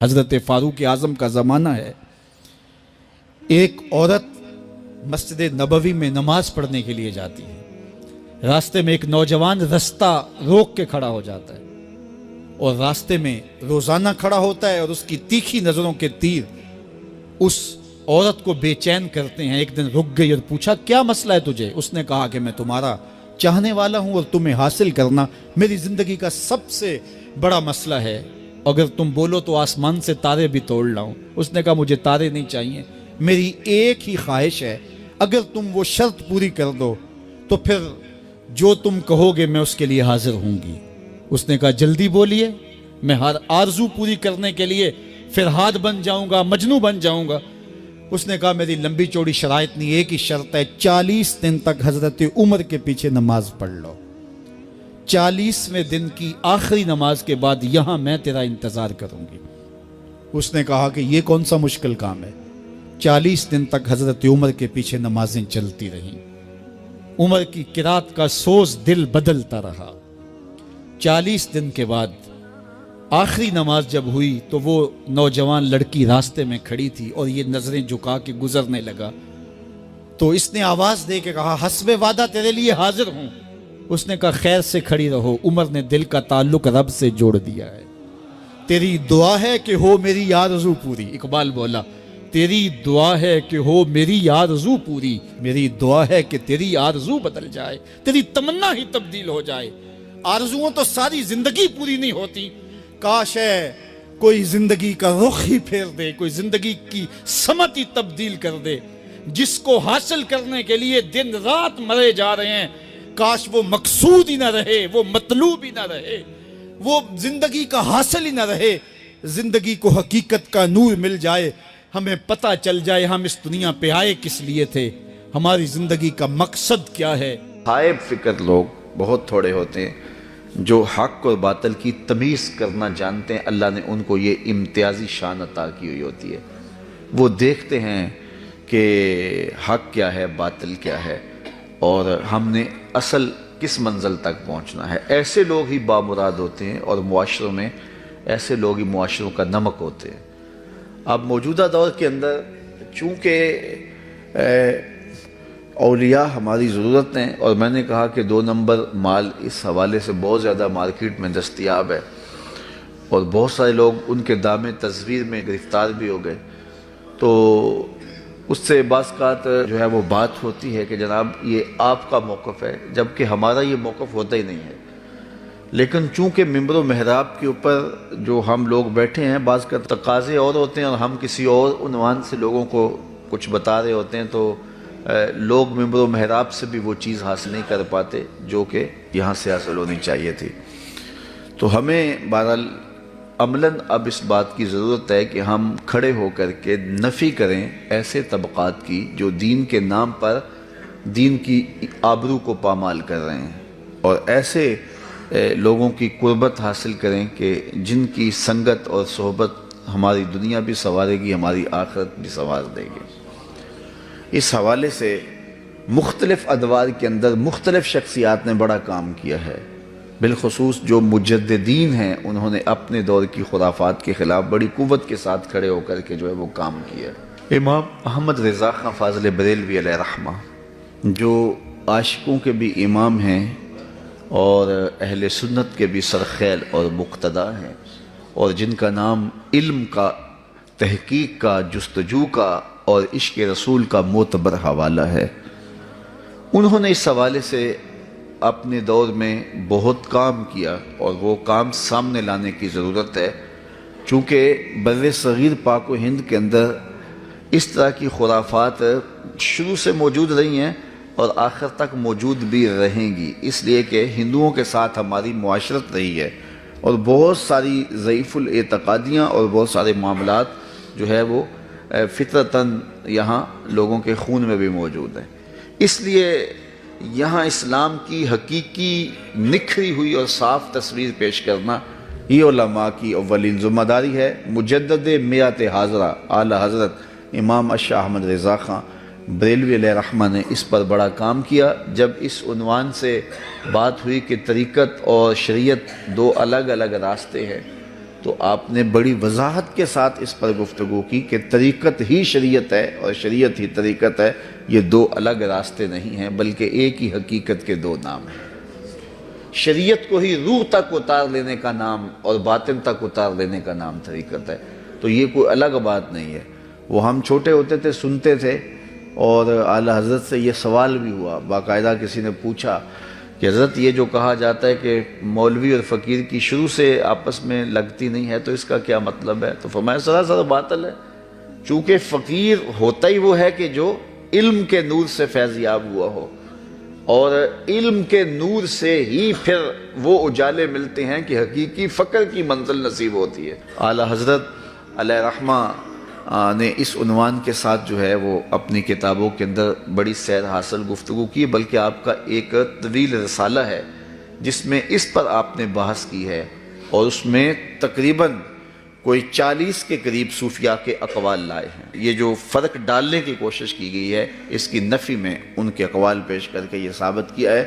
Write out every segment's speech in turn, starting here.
حضرت فاروق اعظم کا زمانہ ہے، ایک عورت مسجد نبوی میں نماز پڑھنے کے لیے جاتی ہے، راستے میں ایک نوجوان رستہ روک کے کھڑا ہو جاتا ہے اور راستے میں روزانہ کھڑا ہوتا ہے اور اس کی تیکھی نظروں کے تیر اس عورت کو بے چین کرتے ہیں۔ ایک دن رک گئی اور پوچھا کیا مسئلہ ہے تجھے؟ اس نے کہا کہ میں تمہارا چاہنے والا ہوں اور تمہیں حاصل کرنا میری زندگی کا سب سے بڑا مسئلہ ہے، اگر تم بولو تو آسمان سے تارے بھی توڑ لاؤں۔ اس نے کہا مجھے تارے نہیں چاہیے، میری ایک ہی خواہش ہے، اگر تم وہ شرط پوری کر دو تو پھر جو تم کہو گے میں اس کے لیے حاضر ہوں گی۔ اس نے کہا جلدی بولیے، میں ہر آرزو پوری کرنے کے لیے فرہاد بن جاؤں گا، مجنوں بن جاؤں گا۔ اس نے کہا میری لمبی چوڑی شرائط نہیں، ایک ہی شرط ہے، 40 دن تک حضرت عمر کے پیچھے نماز پڑھ لو، 40ویں دن کی آخری نماز کے بعد یہاں میں تیرا انتظار کروں گی۔ اس نے کہا کہ یہ کون سا مشکل کام ہے؟ 40 دن تک حضرت عمر کے پیچھے نمازیں چلتی رہیں، عمر کی قرات کا سوز دل بدلتا رہا۔ 40 دن کے بعد آخری نماز جب ہوئی تو وہ نوجوان لڑکی راستے میں کھڑی تھی اور یہ نظریں جھکا کے گزرنے لگا، تو اس نے آواز دے کے کہا حسب وعدہ تیرے لیے حاضر ہوں۔ اس نے کہا خیر سے کھڑی رہو، عمر نے دل کا تعلق رب سے جوڑ دیا ہے، تیری دعا ہے کہ ہو میری آرزو پوری۔ اقبال بولا تیری دعا ہے کہ ہو میری آرزو پوری، میری دعا ہے کہ تیری آرزو بدل جائے، تیری تمنا ہی تبدیل ہو جائے۔ آرزوؤں تو ساری زندگی پوری نہیں ہوتی، کاش ہے کوئی زندگی کا رخ ہی پھیر دے، کوئی زندگی کی سمت ہی تبدیل کر دے۔ جس کو حاصل کرنے کے لیے دن رات مرے جا رہے ہیں، کاش وہ مقصود ہی نہ رہے، وہ مطلوب ہی نہ رہے، وہ زندگی کا حاصل ہی نہ رہے، زندگی کو حقیقت کا نور مل جائے، ہمیں پتہ چل جائے ہم اس دنیا پہ آئے کس لیے تھے، ہماری زندگی کا مقصد کیا ہے۔ غائب فکر لوگ بہت تھوڑے ہوتے ہیں جو حق اور باطل کی تمیز کرنا جانتے ہیں۔ اللہ نے ان کو یہ امتیازی شان عطا کی ہوئی ہوتی ہے، وہ دیکھتے ہیں کہ حق کیا ہے، باطل کیا ہے، اور ہم نے اصل کس منزل تک پہنچنا ہے۔ ایسے لوگ ہی بامراد ہوتے ہیں اور معاشروں میں ایسے لوگ ہی معاشروں کا نمک ہوتے ہیں۔ اب موجودہ دور کے اندر چونکہ اولیاء ہماری ضرورت ہیں، اور میں نے کہا کہ 2 نمبر مال اس حوالے سے بہت زیادہ مارکیٹ میں دستیاب ہے اور بہت سارے لوگ ان کے دام تزویر میں گرفتار بھی ہو گئے، تو اس سے بعض اوقات جو ہے وہ بات ہوتی ہے کہ جناب یہ آپ کا موقف ہے، جبکہ ہمارا یہ موقف ہوتا ہی نہیں ہے۔ لیکن چونکہ ممبر و محراب کے اوپر جو ہم لوگ بیٹھے ہیں، بعض کا تقاضے اور ہوتے ہیں اور ہم کسی اور عنوان سے لوگوں کو کچھ بتا رہے ہوتے ہیں، تو لوگ ممبر و محراب سے بھی وہ چیز حاصل نہیں کر پاتے جو کہ یہاں سے حاصل ہونی چاہیے تھی۔ تو ہمیں بہرحال عملاً اب اس بات کی ضرورت ہے کہ ہم کھڑے ہو کر کے نفی کریں ایسے طبقات کی جو دین کے نام پر دین کی آبرو کو پامال کر رہے ہیں، اور ایسے لوگوں کی قربت حاصل کریں کہ جن کی سنگت اور صحبت ہماری دنیا بھی سنوارے گی، ہماری آخرت بھی سنوار دے گی۔ اس حوالے سے مختلف ادوار کے اندر مختلف شخصیات نے بڑا کام کیا ہے، بالخصوص جو مجددین ہیں انہوں نے اپنے دور کی خرافات کے خلاف بڑی قوت کے ساتھ کھڑے ہو کر کے جو ہے وہ کام کیا۔ امام احمد رضا خان فاضل بریلوی علیہ رحمہ جو عاشقوں کے بھی امام ہیں اور اہل سنت کے بھی سرخیل اور مقتدا ہیں، اور جن کا نام علم کا، تحقیق کا، جستجو کا اور عشق رسول کا معتبر حوالہ ہے، انہوں نے اس حوالے سے اپنے دور میں بہت کام کیا اور وہ کام سامنے لانے کی ضرورت ہے، چونکہ بر صغیر پاک و ہند کے اندر اس طرح کی خرافات شروع سے موجود رہی ہیں اور آخر تک موجود بھی رہیں گی، اس لیے کہ ہندوؤں کے ساتھ ہماری معاشرت رہی ہے اور بہت ساری ضعیف الاعتقادیاں اور بہت سارے معاملات جو ہے وہ فطرتاً یہاں لوگوں کے خون میں بھی موجود ہیں۔ اس لیے یہاں اسلام کی حقیقی نکھری ہوئی اور صاف تصویر پیش کرنا یہ علماء کی اولین ذمہ داری ہے۔ مجدد میات حاضرہ اعلیٰ حضرت امام اشاہ احمد رضا خان بریلوی علیہ رحمہ نے اس پر بڑا کام کیا۔ جب اس عنوان سے بات ہوئی کہ طریقت اور شریعت 2 الگ الگ راستے ہیں، تو آپ نے بڑی وضاحت کے ساتھ اس پر گفتگو کی کہ طریقت ہی شریعت ہے اور شریعت ہی طریقت ہے، یہ دو الگ راستے نہیں ہیں بلکہ ایک ہی حقیقت کے دو نام ہیں۔ شریعت کو ہی روح تک اتار لینے کا نام اور باطن تک اتار لینے کا نام طریقت ہے، تو یہ کوئی الگ بات نہیں ہے۔ وہ ہم چھوٹے ہوتے تھے، سنتے تھے، اور اعلیٰ حضرت سے یہ سوال بھی ہوا، باقاعدہ کسی نے پوچھا کہ حضرت یہ جو کہا جاتا ہے کہ مولوی اور فقیر کی شروع سے آپس میں لگتی نہیں ہے، تو اس کا کیا مطلب ہے؟ تو فرمایا سراسر باطل ہے، چونکہ فقیر ہوتا ہی وہ ہے کہ جو علم کے نور سے فیضیاب ہوا ہو، اور علم کے نور سے ہی پھر وہ اجالے ملتے ہیں کہ حقیقی فقر کی منزل نصیب ہوتی ہے۔ اعلیٰ حضرت علیہ رحمہ نے اس عنوان کے ساتھ جو ہے وہ اپنی کتابوں کے اندر بڑی سیر حاصل گفتگو کی، بلکہ آپ کا ایک طویل رسالہ ہے جس میں اس پر آپ نے بحث کی ہے، اور اس میں تقریباً کوئی 40 کے قریب صوفیاء کے اقوال لائے ہیں۔ یہ جو فرق ڈالنے کی کوشش کی گئی ہے، اس کی نفی میں ان کے اقوال پیش کر کے یہ ثابت کیا ہے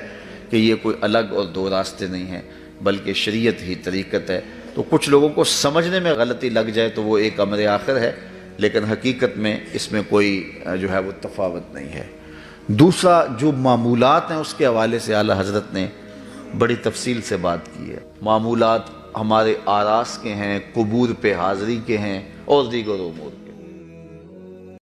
کہ یہ کوئی الگ اور دو راستے نہیں ہیں بلکہ شریعت ہی طریقت ہے۔ تو کچھ لوگوں کو سمجھنے میں غلطی لگ جائے تو وہ ایک امر آخر ہے، لیکن حقیقت میں اس میں کوئی جو ہے وہ تفاوت نہیں ہے۔ دوسرا جو معمولات ہیں اس کے حوالے سے اعلیٰ حضرت نے بڑی تفصیل سے بات کی ہے۔ معمولات ہمارے آراس کے ہیں، قبور پہ حاضری کے ہیں، اور دیگر امور۔